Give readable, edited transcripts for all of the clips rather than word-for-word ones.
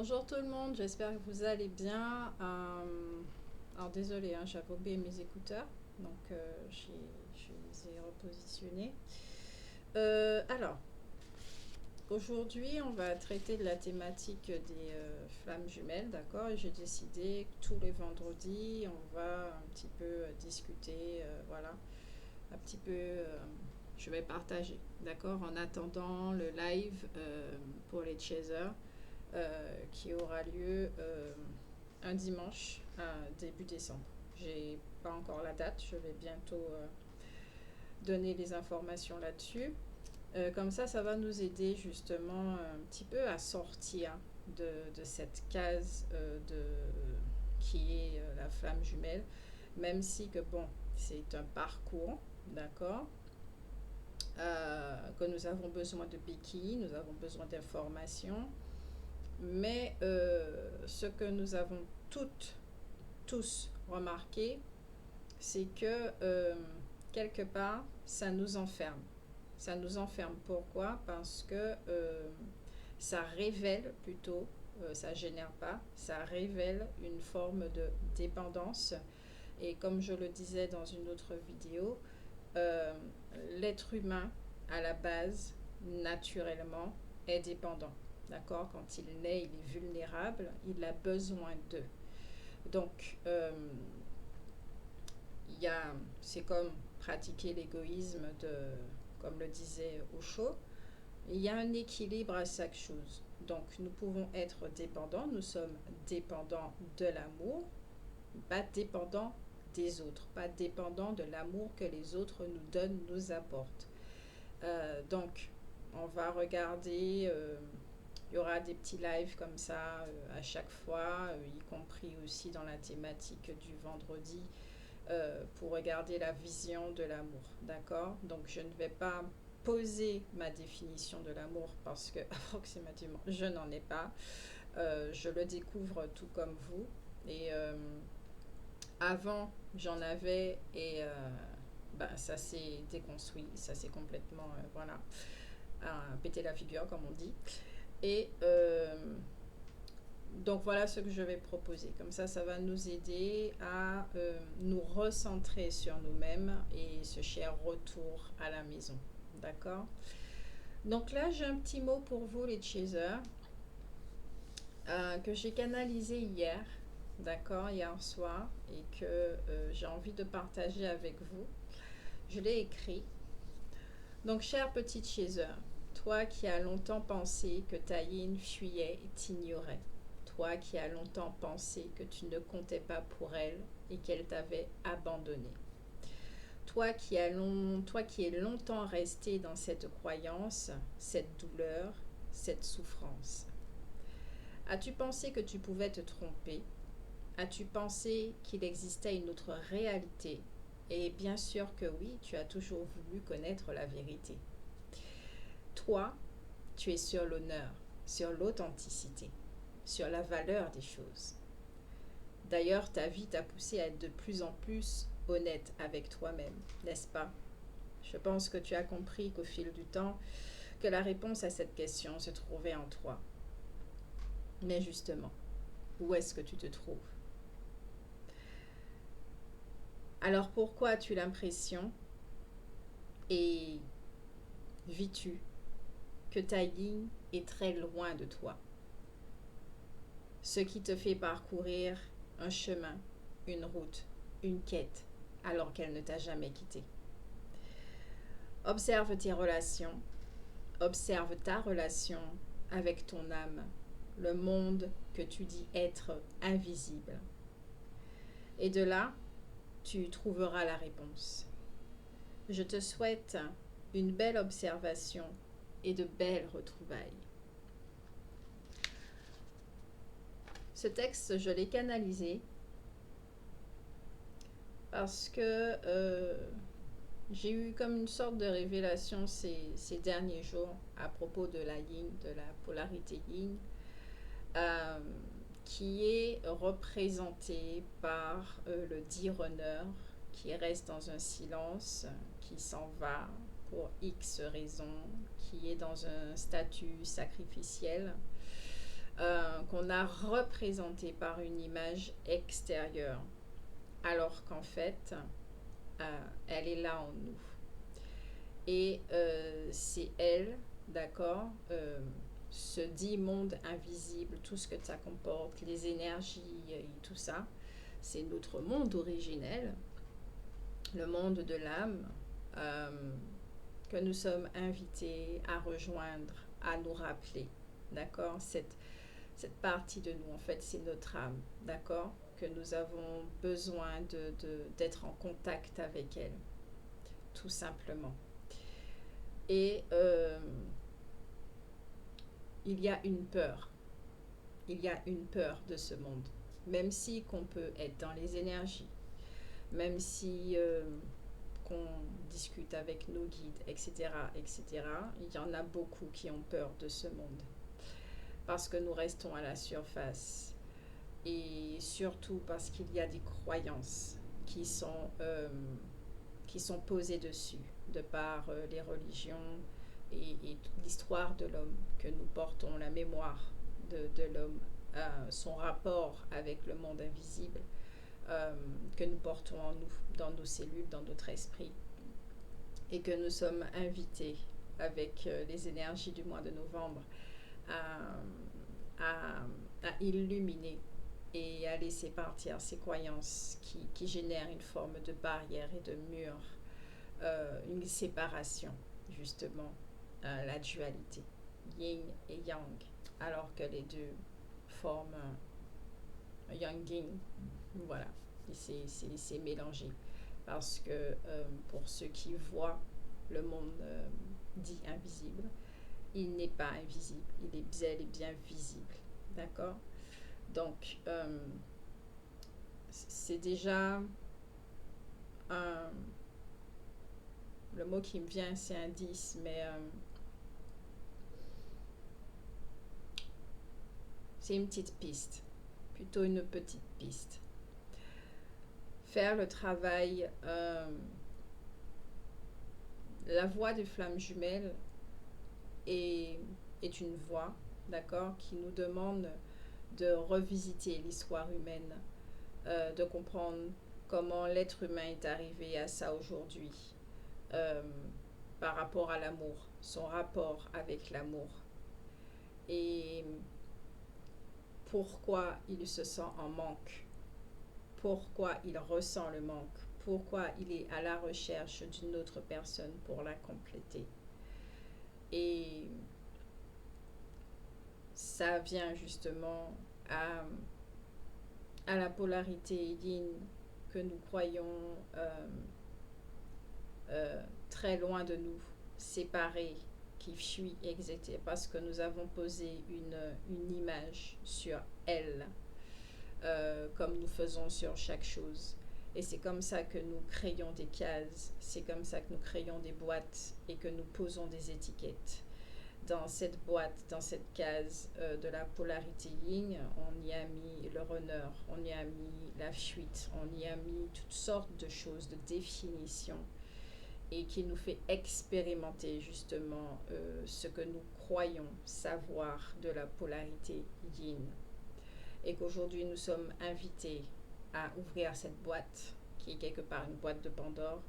Bonjour tout le monde, j'espère que vous allez bien. Alors désolé, hein, j'avais oublié mes écouteurs, donc je les ai repositionnés. Alors, aujourd'hui, on va traiter de la thématique des flammes jumelles, d'accord? Et j'ai décidé que tous les vendredis, on va un petit peu discuter, voilà, un petit peu, je vais partager, d'accord? En attendant le live pour les chasers qui aura lieu un dimanche début décembre. J'ai pas encore la date, je vais bientôt donner les informations là-dessus. Comme ça va nous aider justement un petit peu à sortir de cette case qui est la flamme jumelle, même si que bon, c'est un parcours, d'accord, que nous avons besoin de béquilles, nous avons besoin d'informations, mais ce que nous avons tous remarqué, c'est que quelque part, ça nous enferme. Ça nous enferme. Pourquoi? Parce que ça révèle plutôt, ça génère pas, ça révèle une forme de dépendance. Et comme je le disais dans une autre vidéo, euh, l'être humain, à la base, naturellement, est dépendant. D'accord? Quand il naît, il est vulnérable, il a besoin d'eux. Donc, c'est comme pratiquer l'égoïsme, comme le disait Osho. Il y a un équilibre à chaque chose. Donc, nous pouvons être dépendants, nous sommes dépendants de l'amour, pas dépendants des autres, pas dépendants de l'amour que les autres nous donnent, nous apportent. Donc, on va regarder, il y aura des petits lives comme ça à chaque fois, y compris aussi dans la thématique du vendredi, pour regarder la vision de l'amour. D'accord? Donc, je ne vais pas poser ma définition de l'amour parce que approximativement, je n'en ai pas. Je le découvre tout comme vous. Et avant, j'en avais et ça s'est déconstruit, ça s'est complètement, voilà, pété la figure, comme on dit. Et donc voilà ce que je vais proposer. Comme ça va nous aider à nous recentrer sur nous-mêmes et ce cher retour à la maison. D'accord? Donc là, j'ai un petit mot pour vous, les chasers, que j'ai canalisé hier, d'accord, hier soir, et que j'ai envie de partager avec vous. Je l'ai écrit. Donc, cher petit chaser, toi qui as longtemps pensé que ta yin fuyait et t'ignorait, toi qui as longtemps pensé que tu ne comptais pas pour elle et qu'elle t'avait abandonné, toi qui es longtemps resté dans cette croyance, cette douleur, cette souffrance. As-tu pensé que tu pouvais te tromper? As-tu pensé qu'il existait une autre réalité? Et bien sûr que oui, tu as toujours voulu connaître la vérité. Toi, tu es sur l'honneur, sur l'authenticité, sur la valeur des choses. D'ailleurs, ta vie t'a poussé à être de plus en plus honnête avec toi-même, n'est-ce pas? Je pense que tu as compris qu'au fil du temps, que la réponse à cette question se trouvait en toi. Mais justement, où est-ce que tu te trouves? Alors pourquoi as-tu l'impression et vis-tu que ta ligne est très loin de toi? Ce qui te fait parcourir un chemin, une route, une quête, alors qu'elle ne t'a jamais quitté. Observe tes relations, observe ta relation avec ton âme, le monde que tu dis être invisible. Et de là, tu trouveras la réponse. Je te souhaite une belle observation et de belles retrouvailles. Ce texte, je l'ai canalisé parce que j'ai eu comme une sorte de révélation ces derniers jours à propos de la yin, de la polarité yin, qui est représentée par le dire-honneur qui reste dans un silence, qui s'en va pour X raisons, qui est dans un statut sacrificiel, qu'on a représentée par une image extérieure, alors qu'en fait, elle est là en nous. Et c'est elle, d'accord, ce dit monde invisible, tout ce que ça comporte, les énergies et tout ça, c'est notre monde originel, le monde de l'âme, euh, que nous sommes invités à rejoindre, à nous rappeler, d'accord, cette partie de nous, en fait, c'est notre âme, d'accord, que nous avons besoin d'être en contact avec elle, tout simplement. Et il y a une peur. Il y a une peur de ce monde. Même si qu'on peut être dans les énergies, même si qu'on discute avec nos guides, etc., etc., il y en a beaucoup qui ont peur de ce monde. Parce que nous restons à la surface. Et surtout parce qu'il y a des croyances qui sont posées dessus, de par les religions et l'histoire de l'homme, que nous portons la mémoire de l'homme, son rapport avec le monde invisible, que nous portons en nous, dans nos cellules, dans notre esprit, et que nous sommes invités avec les énergies du mois de novembre à, à, à illuminer et à laisser partir ces croyances qui génèrent une forme de barrière et de mur, une séparation, justement, la dualité, yin et yang, alors que les deux forment un yang-yin. Voilà, et c'est mélangé. Parce que pour ceux qui voient le monde dit invisible, il n'est pas invisible, il est bel et bien visible. D'accord? Donc, c'est déjà un, le mot qui me vient, c'est indice, mais c'est une petite piste, plutôt une petite piste. Faire le travail, la voix des flammes jumelles est, est une voix, d'accord, qui nous demande de revisiter l'histoire humaine, de comprendre comment l'être humain est arrivé à ça aujourd'hui, euh, par rapport à l'amour, son rapport avec l'amour. Et pourquoi il se sent en manque, pourquoi il ressent le manque, pourquoi il est à la recherche d'une autre personne pour la compléter. Et ça vient justement à la polarité yin que nous croyons très loin de nous, séparée, qui fuit, etc. Parce que nous avons posé une image sur elle, comme nous faisons sur chaque chose. Et c'est comme ça que nous créons des cases, c'est comme ça que nous créons des boîtes et que nous posons des étiquettes. Dans cette boîte, dans cette case de la polarité yin, on y a mis le runner, on y a mis la fuite, on y a mis toutes sortes de choses, de définitions, et qui nous fait expérimenter justement ce que nous croyons savoir de la polarité yin. Et qu'aujourd'hui nous sommes invités à ouvrir cette boîte, qui est quelque part une boîte de Pandore,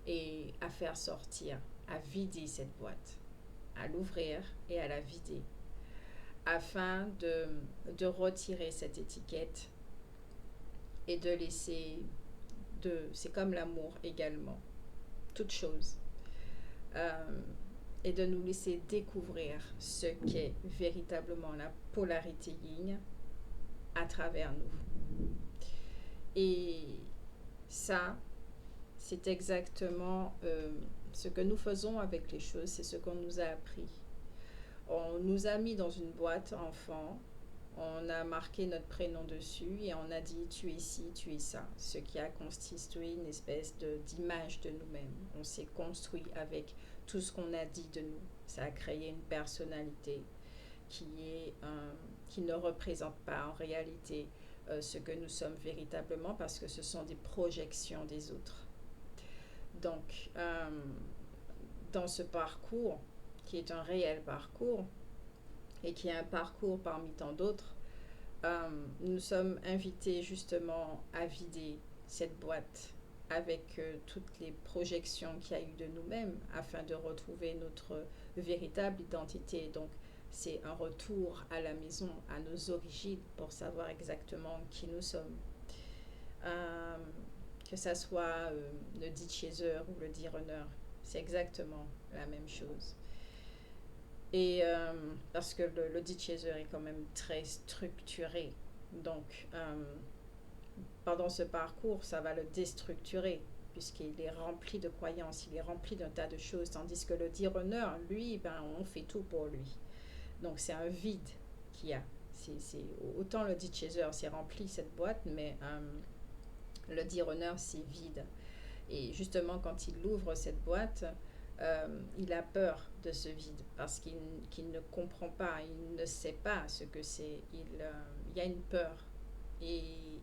et à faire sortir, à vider cette boîte, à l'ouvrir et à la vider, afin de retirer cette étiquette et de laisser, c'est comme l'amour également, toute chose, et de nous laisser découvrir ce qu'est véritablement la polarité yin à travers nous. Et ça, c'est exactement ce que nous faisons avec les choses, c'est ce qu'on nous a appris. On nous a mis dans une boîte enfant, on a marqué notre prénom dessus et on a dit tu es ci, tu es ça, ce qui a constitué une espèce d'image de nous-mêmes. On s'est construit avec tout ce qu'on a dit de nous. Ça a créé une personnalité qui ne représente pas en réalité ce que nous sommes véritablement, parce que ce sont des projections des autres. Donc, dans ce parcours, qui est un réel parcours, et qui a un parcours parmi tant d'autres, nous sommes invités justement à vider cette boîte avec toutes les projections qu'il y a eu de nous-mêmes afin de retrouver notre véritable identité. Donc, c'est un retour à la maison, à nos origines, pour savoir exactement qui nous sommes. Euh, que ça soit le D-Chaser ou le D-Runner, c'est exactement la même chose. Et parce que le D-Chaser est quand même très structuré. Donc, pendant ce parcours, ça va le déstructurer, puisqu'il est rempli de croyances, il est rempli d'un tas de choses, tandis que le D-Runner, lui, ben, on fait tout pour lui. Donc, c'est un vide qu'il y a. Autant le D-Chaser, c'est rempli cette boîte, mais le D-Runner, c'est vide. Et justement, quand il ouvre cette boîte, il a peur de ce vide parce qu'il ne comprend pas, il ne sait pas ce que c'est. Il y a une peur. Et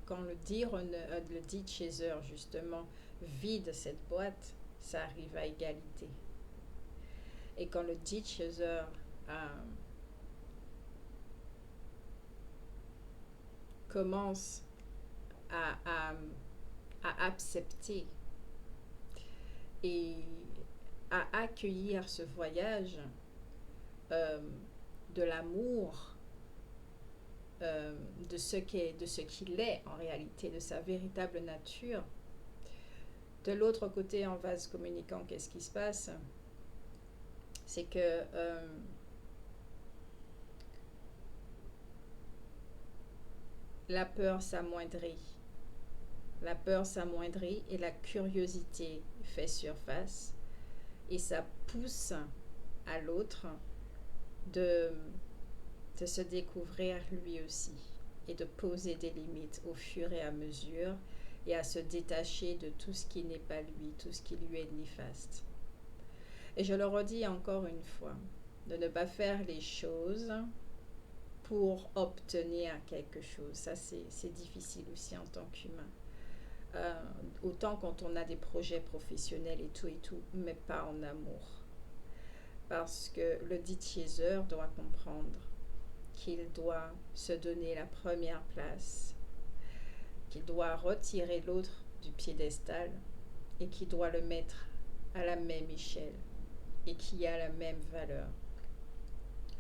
quand le D-Chaser, justement, vide cette boîte, ça arrive à égalité. Et quand le D-Chaser commence à accepter et à accueillir ce voyage de l'amour, de ce qu'il est en réalité, de sa véritable nature. De l'autre côté, en vase communicant, qu'est-ce qui se passe? C'est que la peur s'amoindrit. La peur s'amoindrit et la curiosité fait surface. Et ça pousse à l'autre de se découvrir lui aussi et de poser des limites au fur et à mesure et à se détacher de tout ce qui n'est pas lui, tout ce qui lui est néfaste. Et je le redis encore une fois, de ne pas faire les choses pour obtenir quelque chose. Ça, c'est difficile aussi en tant qu'humain. Autant quand on a des projets professionnels et tout, mais pas en amour. Parce que le D-Chaser doit comprendre qu'il doit se donner la première place, qu'il doit retirer l'autre du piédestal et qu'il doit le mettre à la même échelle et qui a la même valeur.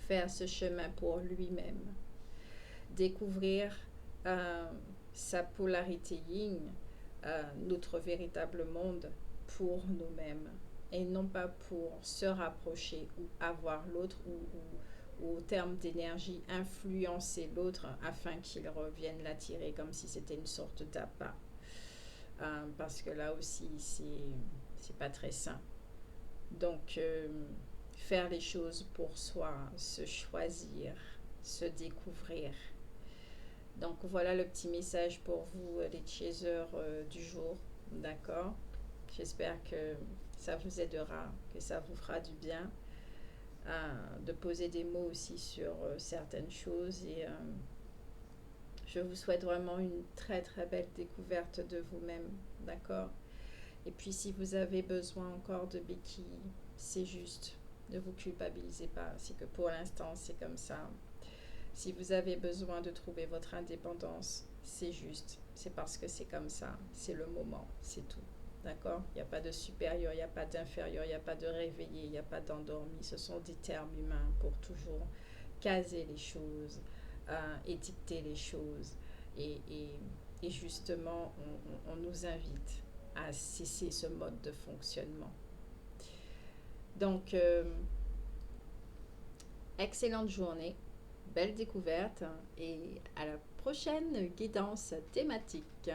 Faire ce chemin pour lui-même. Découvrir sa polarité yin, notre véritable monde pour nous-mêmes et non pas pour se rapprocher ou avoir l'autre ou au terme d'énergie influencer l'autre afin qu'il revienne l'attirer comme si c'était une sorte d'appât. Parce que là aussi c'est pas très sain. Donc faire les choses pour soi, se choisir, se découvrir. Donc voilà le petit message pour vous, les chasers du jour, d'accord? J'espère que ça vous aidera, que ça vous fera du bien, de poser des mots aussi sur certaines choses. Et je vous souhaite vraiment une très très belle découverte de vous-même, d'accord? Et puis si vous avez besoin encore de béquilles, c'est juste, ne vous culpabilisez pas, c'est que pour l'instant c'est comme ça. Si vous avez besoin de trouver votre indépendance, c'est juste, c'est parce que c'est comme ça, c'est le moment, c'est tout. D'accord? Il n'y a pas de supérieur, il n'y a pas d'inférieur, il n'y a pas de réveillé, il n'y a pas d'endormi. Ce sont des termes humains pour toujours caser les choses, édicter les choses. Et justement, on nous invite à cesser ce mode de fonctionnement. Donc, excellente journée, belle découverte et à la prochaine guidance thématique.